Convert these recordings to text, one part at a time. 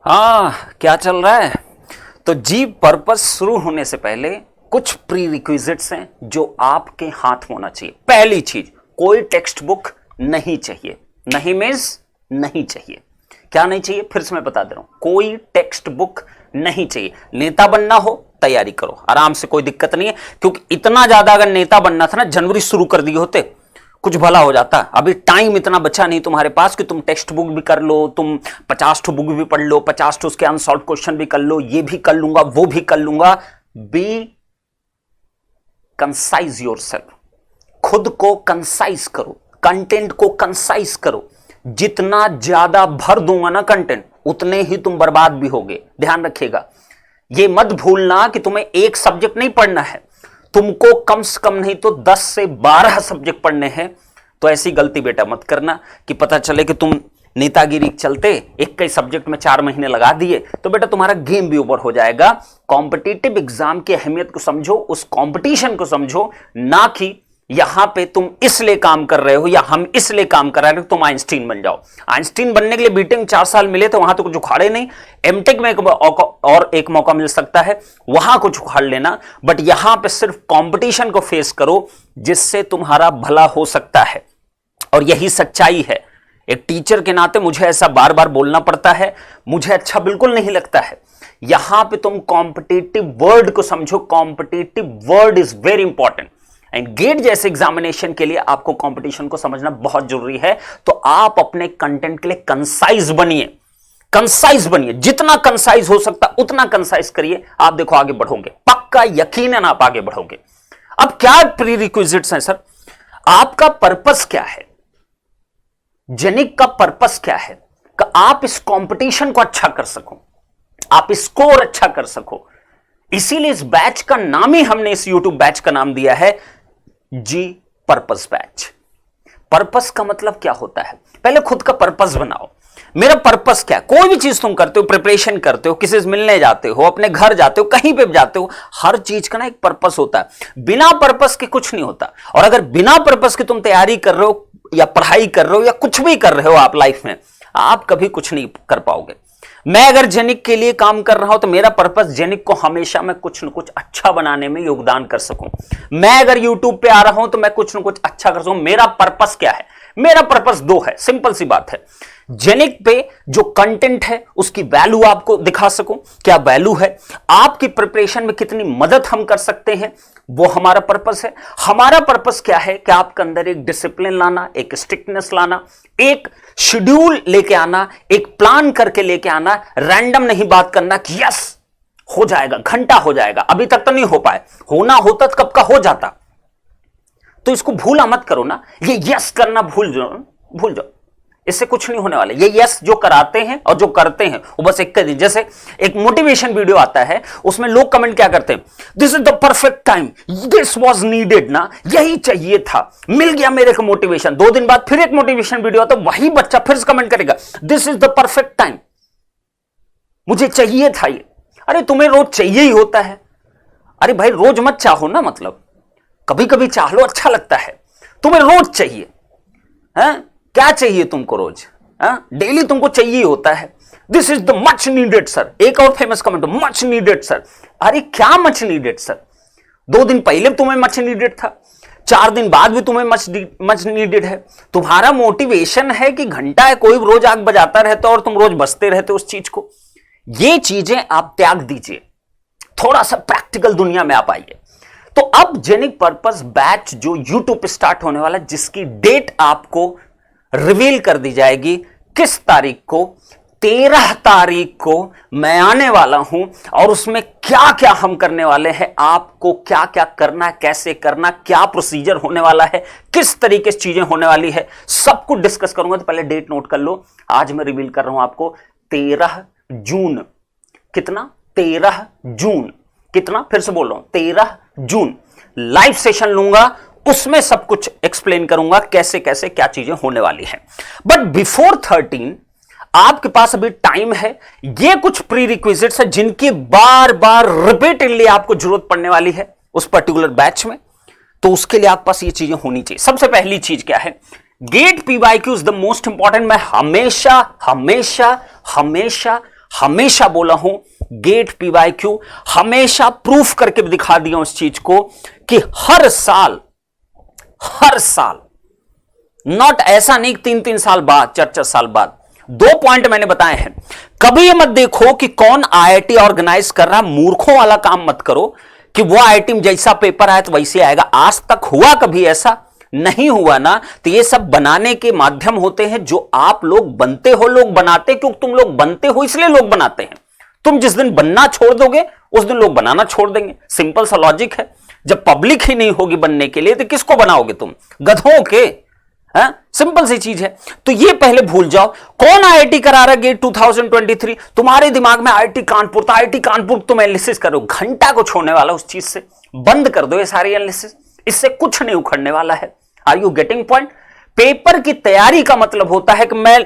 हाँ, क्या चल रहा है? तो जी पर्पस शुरू होने से पहले कुछ प्री रिक्विजिट्स हैं जो आपके हाथ होना चाहिए। पहली चीज, कोई टेक्स्ट बुक नहीं चाहिए। नहीं मींस नहीं चाहिए। क्या नहीं चाहिए? फिर से मैं बता दे रहा हूं, कोई टेक्स्ट बुक नहीं चाहिए। नेता बनना हो तैयारी करो आराम से, कोई दिक्कत नहीं है। क्योंकि इतना ज्यादा अगर नेता बनना था ना, जनवरी शुरू कर दिए होते कुछ भला हो जाता। अभी टाइम इतना बचा नहीं तुम्हारे पास कि तुम टेक्स्ट बुक भी कर लो, तुम 50 बुक भी पढ़ लो, 50 उसके अनसॉल्व क्वेश्चन भी कर लो, ये भी कर लूंगा वो भी कर लूंगा। बी कंसाइज योरसेल्फ, खुद को कंसाइज करो, कंटेंट को कंसाइज करो। जितना ज्यादा भर दूंगा ना कंटेंट, उतने ही तुम बर्बाद भी होगे। ध्यान रखिएगा, ये मत भूलना कि तुम्हें एक सब्जेक्ट नहीं पढ़ना है, तुमको कम से कम नहीं तो 10 से 12 सब्जेक्ट पढ़ने हैं। तो ऐसी गलती बेटा मत करना कि पता चले कि तुम नेतागिरी चलते एक कई सब्जेक्ट में 4 महीने लगा दिए, तो बेटा तुम्हारा गेम भी ओवर हो जाएगा। कॉम्पिटिटिव एग्जाम की अहमियत को समझो, उस कंपटीशन को समझो, ना कि यहां पे तुम इसलिए काम कर रहे हो या हम इसलिए काम कर रहे हो तुम आइंस्टीन बन जाओ। आइंस्टीन बनने के लिए बीटेक में 4 साल मिले थे, वहां तो कुछ उखाड़े नहीं। एमटेक में और एक मौका मिल सकता है, वहां कुछ उखाड़ लेना। बट यहां पे सिर्फ कंपटीशन को फेस करो जिससे तुम्हारा भला हो सकता है, और यही सच्चाई है। एक टीचर के नाते मुझे ऐसा बार बार बोलना पड़ता है, मुझे अच्छा बिल्कुल नहीं लगता है। यहां पे तुम कॉम्पिटिटिव वर्ड को समझो, competitive word is very important. And GATE जैसे एग्जामिनेशन के लिए आपको कंपटीशन को समझना बहुत जरूरी है। तो आप अपने कंटेंट के लिए कंसाइज बनिए, कंसाइज बनिए, जितना कंसाइज हो सकता उतना कंसाइज करिए। आप देखो आगे बढ़ोगे, पक्का यकीनन आप आगे बढ़ोगे। अब क्या प्री रिक्विजिट्स हैं सर? आपका पर्पस क्या है? जेनिक का पर्पस क्या है? कि आप इस कंपटीशन को अच्छा कर सको, आप स्कोर अच्छा कर सको। इसीलिए इस बैच का नाम ही हमने, इस YouTube बैच का नाम दिया है जी पर्पस बैच। पर्पस का मतलब क्या होता है? पहले खुद का पर्पस बनाओ। मेरा पर्पस क्या है? कोई भी चीज तुम करते हो, प्रिपरेशन करते हो, किसी से मिलने जाते हो, अपने घर जाते हो, कहीं पे भी जाते हो, हर चीज का ना एक पर्पस होता है। बिना पर्पस के कुछ नहीं होता। और अगर बिना पर्पस के तुम तैयारी कर रहे हो या पढ़ाई कर रहे हो या कुछ भी कर रहे हो आप लाइफ में, आप कभी कुछ नहीं कर पाओगे। मैं अगर जेनिक के लिए काम कर रहा हूं तो मेरा पर्पस जेनिक को हमेशा मैं कुछ न कुछ अच्छा बनाने में योगदान कर सकूं। मैं अगर यूट्यूब पे आ रहा हूं तो मैं कुछ न कुछ अच्छा कर सकूं। मेरा पर्पस क्या है? मेरा पर्पस 2 है, सिंपल सी बात है। जेनिक पे जो कंटेंट है उसकी वैल्यू आपको दिखा सकूं, क्या वैल्यू है, आपकी प्रिपरेशन में कितनी मदद हम कर सकते हैं, वो हमारा पर्पस है। हमारा पर्पस क्या है कि आपके अंदर एक डिसिप्लिन लाना, एक स्ट्रिक्टनेस लाना, एक शेड्यूल लेके आना, एक प्लान करके लेके आना, रैंडम नहीं बात करना कि यस हो जाएगा, घंटा हो जाएगा। अभी तक तो नहीं हो पाए, होना होता तो कब का हो जाता। तो इसको भूला मत करो ना, ये यस करना भूल जाओ, इससे कुछ नहीं होने वाला। ये यस जो कराते हैं और जो करते हैं वो बस एक दिन। जैसे एक मोटिवेशन वीडियो आता है, उसमें लोग कमेंट क्या करते हैं? This is the perfect time, this was needed ना, यही चाहिए था, मिल गया मेरे को मोटिवेशन। 2 दिन बाद फिर एक मोटिवेशन वीडियो आता है, वही बच्चा फिर से कमेंट करेगा this is the perfect time, मुझे चाहिए था ये। अरे तुम्हें रोज चाहिए ही होता है। अरे भाई रोज मत चाहो ना, मतलब कभी कभी चाह लो, अच्छा लगता है। तुम्हें रोज चाहिए है? क्या चाहिए तुमको रोज? डेली तुमको चाहिए होता है। This is the much needed sir. एक और famous comment, much needed sir. अरे क्या मच नीडेड सर? 2 दिन पहले तुम्हें मच नीडेड था, 4 दिन बाद भी तुम्हें मच नीडेड है। तुम्हारा मोटिवेशन है कि घंटा है, कोई रोज आग बजाता रहता और तुम रोज बसते रहते उस चीज को। ये चीजें आप त्याग दीजिए, थोड़ा सा प्रैक्टिकल दुनिया में आप आइए। तो अब जेनिक पर्पस बैच जो यूट्यूब पे स्टार्ट होने वाला है, जिसकी डेट आपको रिवील कर दी जाएगी, किस तारीख को? 13 तारीख को मैं आने वाला हूं। और उसमें क्या क्या हम करने वाले हैं, आपको क्या क्या करना है, कैसे करना, क्या प्रोसीजर होने वाला है, किस तरीके से चीजें होने वाली है, सब कुछ डिस्कस करूंगा। तो पहले डेट नोट कर लो। आज मैं रिवील कर रहा हूं आपको 13 जून। कितना? 13 जून। कितना? फिर से बोल रहा हूं, 13 जून लाइव सेशन लूंगा, उसमें सब कुछ एक्सप्लेन करूंगा कैसे कैसे क्या चीजें होने वाली हैं। बट बिफोर 13 आपके पास अभी टाइम है। ये कुछ प्री रिक्विजिट्स है जिनकी बार बार रिपीटेडली आपको जरूरत पड़ने वाली है उस पर्टिकुलर बैच में। तो उसके लिए आपके पास ये चीजें होनी चाहिए। सबसे पहली चीज क्या है? GATE PYQ is the most important. मैं हमेशा हमेशा हमेशा हमेशा बोला हूं गेट पीवाईक्यू, हमेशा प्रूफ करके दिखा दिया उस चीज को कि हर साल नॉट ऐसा नहीं 3-3 साल बाद, 4-4 साल बाद। 2 पॉइंट मैंने बताए हैं। कभी ये मत देखो कि कौन आईआईटी ऑर्गेनाइज कर रहा, मूर्खों वाला काम मत करो कि वो आईआईटी में जैसा पेपर आया तो वैसे आएगा। आज तक हुआ कभी ऐसा? नहीं हुआ ना। तो ये सब बनाने के माध्यम होते हैं जो आप लोग बनते हो, लोग बनाते क्योंकि तुम लोग बनते हो इसलिए लोग बनाते हैं। तुम जिस दिन बनना छोड़ दोगे उस दिन लोग बनाना छोड़ देंगे। सिंपल सा लॉजिक है। जब पब्लिक ही नहीं होगी बनने के लिए तो किसको बनाओगे तुम? गधों के। सिंपल सी चीज है। तो ये पहले भूल जाओ। कौन आईआईटी करा रहा है गेट 2023? तुम्हारे दिमाग में आईआईटी कानपुर, तो आईआईटी कानपुर तुम एनालिसिस करो, घंटा को छोड़ने वाला उस चीज से। बंद कर दो ये सारी एनालिसिस, इससे कुछ नहीं उखड़ने वाला है। Are you getting point? Paper की तैयारी का मतलब होता है कि मैं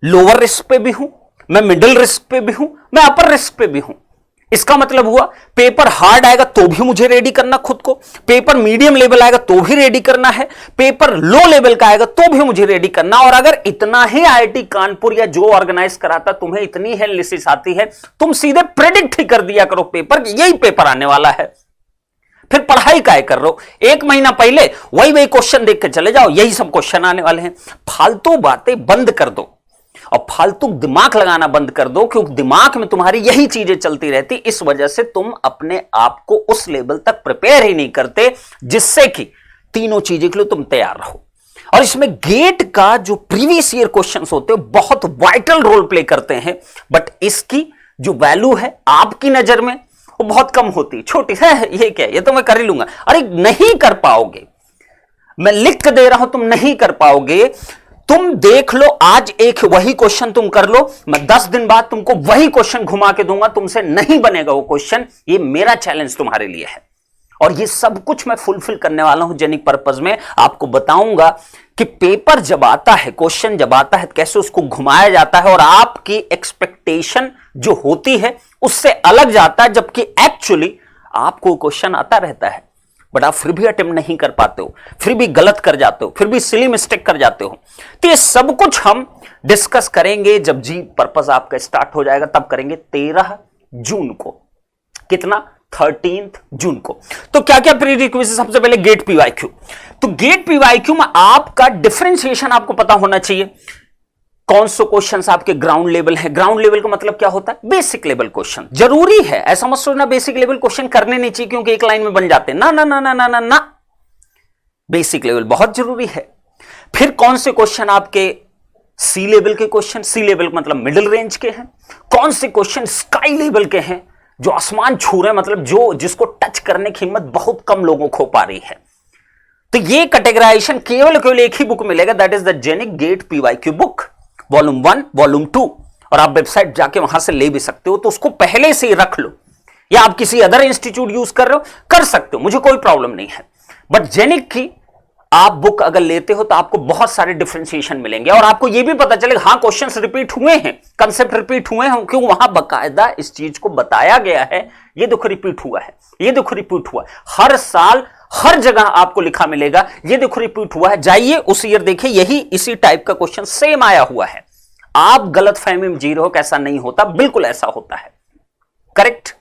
लोअर रिस्क पे भी हूं, मैं मिडिल रिस्क पे भी हूं, मैं अपर रिस्क पे भी हूं। इसका मतलब हुआ पेपर हार्ड आएगा तो भी मुझे रेडी करना खुद को, पेपर मीडियम लेवल आएगा तो भी रेडी करना है, पेपर लो लेवल का आएगा तो भी मुझे रेडी करना। और अगर इतना ही आईआईटी कानपुर या जो ऑर्गेनाइज कराता तुम्हें इतनी है एनालिसिस आती है, तुम सीधे प्रेडिक्ट ही कर दिया करो पेपर कि यही पेपर आने वाला है। फिर पढ़ाई काय कर रहे हो? 1 महीना पहले वही क्वेश्चन देख के चले जाओ, यही सब क्वेश्चन आने वाले हैं। फालतू बातें बंद कर दो और फालतू दिमाग लगाना बंद कर दो, क्योंकि दिमाग में तुम्हारी यही चीजें चलती रहती। इस वजह से तुम अपने आप को उस लेवल तक प्रिपेयर ही नहीं करते जिससे कि तीनों चीजें के लिए तुम तैयार रहो। और इसमें गेट का जो प्रीवियस ईयर क्वेश्चंस होते हैं बहुत वाइटल रोल प्ले करते हैं, बट इसकी जो वैल्यू है आपकी नजर में वो बहुत कम होती, छोटी है। ये क्या है, ये तो मैं कर ही लूंगा। अरे नहीं कर पाओगे, मैं लिख के दे रहा हूं, तुम नहीं कर पाओगे। तुम देख लो, आज एक वही क्वेश्चन तुम कर लो, मैं 10 दिन बाद तुमको वही क्वेश्चन घुमा के दूंगा, तुमसे नहीं बनेगा वो क्वेश्चन। ये मेरा चैलेंज तुम्हारे लिए है और ये सब कुछ मैं फुलफिल करने वाला हूं जेनिक पर्पस में। आपको बताऊंगा कि पेपर जब आता है, क्वेश्चन जब आता है, कैसे उसको घुमाया जाता है और आपकी एक्सपेक्टेशन जो होती है उससे अलग जाता है, जबकि एक्चुअली आपको क्वेश्चन आता रहता है बट आप फिर भी अटेम्प्ट नहीं कर पाते हो, फिर भी गलत कर जाते हो, फिर भी सिली मिस्टेक कर जाते हो। तो ये सब कुछ हम डिस्कस करेंगे जब जी पर्पस आपका स्टार्ट हो जाएगा, तब करेंगे 13 जून को। कितना? 13 जून को। तो क्या क्या प्री रिक्विजिट? सबसे पहले गेट पीवाईक्यू। तो गेट पीवाईक्यू में आपका डिफरेंशिएशन आपको पता होना चाहिए। कौन से क्वेश्चंस आपके ग्राउंड लेवल है? ग्राउंड लेवल का मतलब क्या होता है? Basic level question. जरूरी है, ऐसा मत सोचना बेसिक लेवल क्वेश्चन करने नहीं चाहिए क्योंकि एक लाइन में बन जाते हैं। ना ना ना ना ना ना ना, बेसिक लेवल बहुत जरूरी है। फिर कौन से क्वेश्चन आपके सी लेवल के क्वेश्चन, सी लेवल मतलब मिडिल रेंज के हैं। कौन से क्वेश्चन स्काई लेवल के हैं, जो आसमान छू रहे हैं, मतलब जो जिसको टच करने की हिम्मत बहुत कम लोगों को हो पा रही है। तो ये कैटेगराइजेशन केवल एक ही बुक मिलेगा, that is the Genic GATE PYQ book, volume 1, volume 2। और आप वेबसाइट जाके वहां से ले भी सकते हो, तो उसको पहले से ही रख लो, या आप किसी अदर इंस्टीट्यूट यूज कर रहे हो कर सकते हो, मुझे कोई प्रॉब्लम नहीं है। बट जेनिक की आप बुक अगर लेते हो तो आपको बहुत सारे डिफरेंशिएशन मिलेंगे और आपको यह भी पता चलेगा हाँ क्वेश्चंस रिपीट हुए हैं, कंसेप्ट रिपीट हुए हैं, क्यों वहां बकायदा इस चीज को बताया गया है। ये देखो रिपीट हुआ है, ये देखो रिपीट हुआ, हर साल हर जगह आपको लिखा मिलेगा, ये देखो रिपीट हुआ है। जाइए उस ईयर देखिए, यही इसी टाइप का क्वेश्चन सेम आया हुआ है। आप गलत फहमी में जी रहे हो, कैसा नहीं होता, बिल्कुल ऐसा होता है। करेक्ट।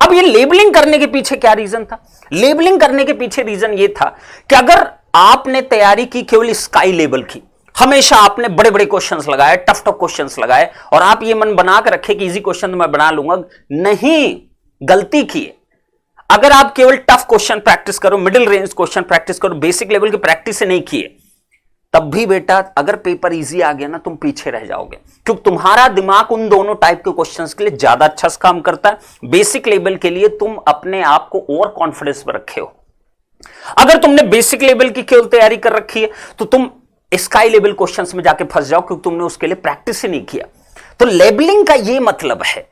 अब ये लेबलिंग करने के पीछे क्या रीजन था? लेबलिंग करने के पीछे रीजन ये था कि अगर आपने तैयारी की केवल स्काई लेवल की, हमेशा आपने बड़े बड़े क्वेश्चंस लगाए, टफ क्वेश्चंस लगाए, और आप ये मन बना कर रखे कि इजी क्वेश्चन मैं बना लूंगा, नहीं, गलती किए। अगर आप केवल टफ क्वेश्चन प्रैक्टिस करो, मिडिल रेंज क्वेश्चन प्रैक्टिस करो, बेसिक लेवल की प्रैक्टिस से नहीं किए, तब भी बेटा अगर पेपर इजी आ गया ना, तुम पीछे रह जाओगे, क्योंकि तुम्हारा दिमाग उन दोनों टाइप के क्वेश्चंस के लिए ज्यादा अच्छा काम करता है। बेसिक लेवल के लिए तुम अपने आप को ओवर कॉन्फिडेंस में रखे हो। अगर तुमने बेसिक लेवल की केवल तैयारी कर रखी है तो तुम स्काई लेवल क्वेश्चंस में जाके फंस जाओ, क्योंकि तुमने उसके लिए प्रैक्टिस ही नहीं किया। तो लेबलिंग का ये मतलब है।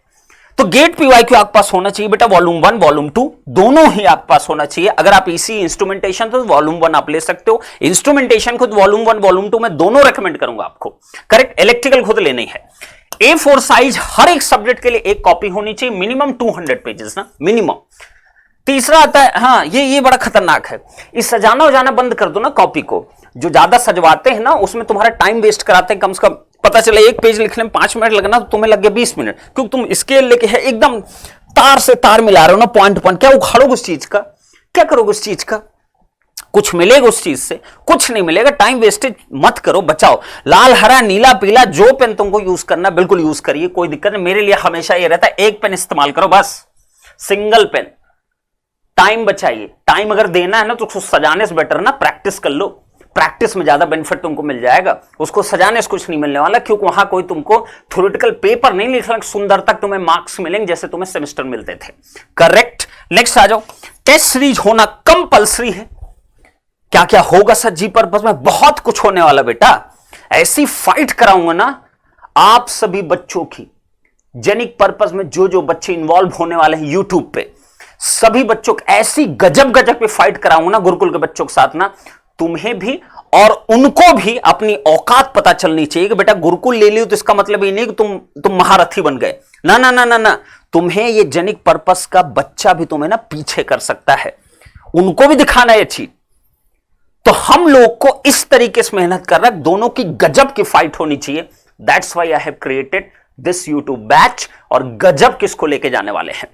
तो गेट पीवाईक्यू आपके पास होना चाहिए बेटा, वॉल्यूम 1, वॉल्यूम 2 दोनों ही आपके पास होना चाहिए। अगर आप इसी इंस्ट्रूमेंटेशन तो वॉल्यूम 1 आप ले सकते हो, इंस्ट्रूमेंटेशन खुद वॉल्यूम 1, वॉल्यूम 2 में दोनों रेकमेंड करूंगा आपको। करेक्ट। इलेक्ट्रिकल खुद लेनी है। A4 साइज हर एक सब्जेक्ट के लिए एक कॉपी होनी चाहिए, मिनिमम 200 पेजेस ना, मिनिमम। तीसरा आता है, हाँ ये बड़ा खतरनाक है, इस सजाना उजाना बंद कर दो ना कॉपी को। जो ज्यादा सजवाते हैं ना उसमें तुम्हारा टाइम वेस्ट कराते हैं, कम से कम पता चले एक पेज लिखने में 5 मिनट लगना तो तुम्हें लग गया 20 मिनट, क्योंकि तुम स्केल लेके है एकदम तार से तार मिला रहे हो ना, पॉइंट पॉइंट। क्या उखाड़ोगे उस चीज का, क्या करोगे उस चीज का, कुछ मिलेगा उस चीज से, कुछ नहीं मिलेगा। टाइम वेस्टेज मत करो, बचाओ। लाल हरा नीला पीला जो पेन तुमको यूज करना बिल्कुल यूज करिए, कोई दिक्कत नहीं। मेरे लिए हमेशा ये रहता है एक पेन इस्तेमाल करो बस, सिंगल पेन। टाइम बचाइए, टाइम अगर देना है ना तो उसको सजाने से बेटर ना प्रैक्टिस कर लो, प्रैक्टिस में ज्यादा बेनिफिट तुमको मिल जाएगा, उसको सजाने से कुछ नहीं मिलने वाला, क्योंकि वहां कोई तुमको थ्योरेटिकल पेपर नहीं लिखना, सुंदर तक तुम्हें मार्क्स मिलेंगे जैसे तुम्हें सेमेस्टर मिलते थे। करेक्ट। नेक्स्ट आ जाओ, टेस्ट सीरीज होना कंपलसरी है। क्या क्या होगा सर जी पर्पस में? बहुत कुछ होने वाला बेटा, ऐसी फाइट कराऊंगा ना आप सभी बच्चों की। जेनिक पर्पस में जो जो बच्चे इंवॉल्व होने वाले हैं यूट्यूब पे, सभी बच्चों को ऐसी गजब गजब पे फाइट कराऊंगा ना गुरुकुल के बच्चों के साथ ना, तुम्हें भी और उनको भी अपनी औकात पता चलनी चाहिए कि बेटा गुरुकुल ले लियो तो इसका मतलब ये नहीं कि तुम महारथी बन गए। ना ना ना ना ना, तुम्हें ये जेनिक पर्पस का बच्चा भी तुम्हें ना पीछे कर सकता है, उनको भी दिखाना है चीज। तो हम लोग को इस तरीके से मेहनत कर रहा है, दोनों की गजब की फाइट होनी चाहिए। That's why I have created this YouTube batch, और गजब किसको लेके जाने वाले हैं।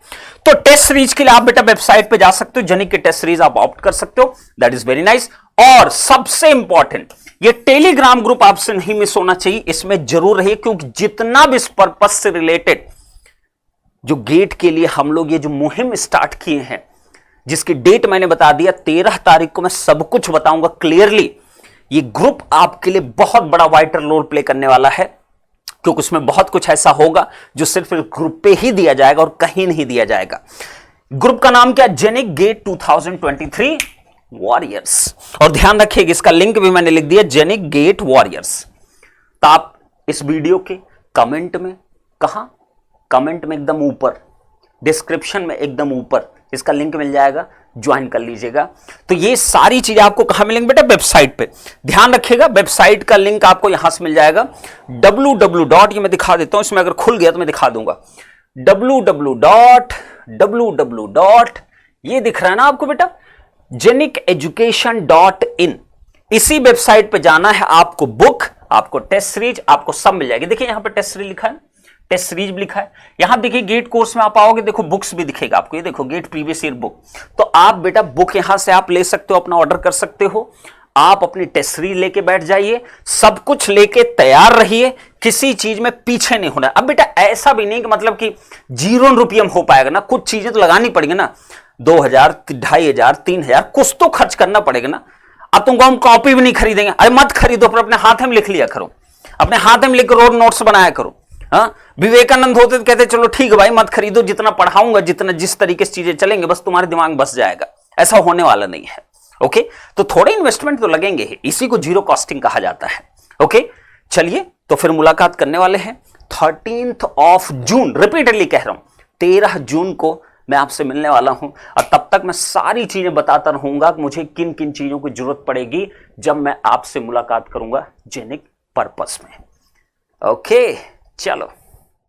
तो टेस्ट सीरीज के लिए आप बेटा वेबसाइट पे जा सकते हो, जेनिक के टेस्ट सीरीज आप ऑप्ट कर सकते हो, दैट इज वेरी नाइस। और सबसे इंपॉर्टेंट, ये टेलीग्राम ग्रुप आपसे नहीं मिस होना चाहिए, इसमें जरूर रहिए, क्योंकि जितना भी इस पर्पस से रिलेटेड जो गेट के लिए हम लोग ये जो मुहिम स्टार्ट किए हैं, जिसकी डेट मैंने बता दिया 13 तारीख को मैं सब कुछ बताऊंगा क्लियरली। ये ग्रुप आपके लिए बहुत बड़ा वाइटल रोल प्ले करने वाला है, क्योंकि उसमें बहुत कुछ ऐसा होगा जो सिर्फ ग्रुप पे ही दिया जाएगा और कहीं नहीं दिया जाएगा। ग्रुप का नाम क्या? Genic GATE 2023 warriors. और ध्यान रखिएगा इसका लिंक भी मैंने लिख दिया, जेनिक गेट वॉरियर्स। तो आप इस वीडियो के कमेंट में, कहां कमेंट में, एकदम ऊपर डिस्क्रिप्शन में एकदम ऊपर इसका लिंक मिल जाएगा, ज्वाइन कर लीजिएगा। तो ये सारी चीजें आपको कहां मिलेंगी बेटा? वेबसाइट पे। ध्यान रखिएगा वेबसाइट का लिंक आपको यहां से मिल जाएगा, www. ये मैं दिखा देता हूं, इसमें अगर खुल गया तो मैं दिखा दूंगा, www. ये दिख रहा है ना आपको बेटा, jeniceducation.in। इसी वेबसाइट पे जाना है आपको, बुक, आपको टेस्ट सीरीज, आपको सब मिल जाएगी। देखिए यहां पे टेस्ट सीरीज लिखा है, टेस्ट सीरीज भी लिखा है। यहां देखिए गेट कोर्स में आप आओगे, देखो बुक्स भी दिखेगा आपको, ये देखो गेट प्रीवियस ईयर बुक। तो आप बेटा बुक यहां से आप ले सकते हो, अपना ऑर्डर कर सकते हो। आप अपनी टेस्ट सीरीज लेके बैठ जाइए, सब कुछ लेके तैयार रहिए, किसी चीज में पीछे नहीं होना। अब बेटा ऐसा भी नहीं कि मतलब कि 0 रुपये में हो पाएगा ना, कुछ चीजें तो लगानी पड़ेगी ना, 2000, 2500, 3000 कुछ तो खर्च करना पड़ेगा ना। अब तुमको हम कॉपी भी नहीं खरीदेंगे, अरे मत खरीदो, पर अपने हाथ में लिख लिया करो, अपने हाथ में लिख कर रोड नोट्स बनाया करो। हाँ, विवेकानंद होते तो कहते चलो ठीक है भाई मत खरीदो, जितना पढ़ाऊंगा, जितना जिस तरीके से चीजें चलेंगे बस तुम्हारे दिमाग में बस जाएगा। ऐसा होने वाला नहीं है। ओके, तो थोड़े इन्वेस्टमेंट तो लगेंगे ही, इसी को जीरो कॉस्टिंग कहा जाता है। ओके, चलिए तो फिर मुलाकात करने वाले हैं 13 जून, रिपीटेडली कह रहा हूं 13 जून को मैं आपसे मिलने वाला हूं, और तब तक मैं सारी चीजें बताता रहूंगा कि मुझे किन किन चीजों की जरूरत पड़ेगी जब मैं आपसे मुलाकात करूंगा जेनिक पर्पस में। ओके, चलो।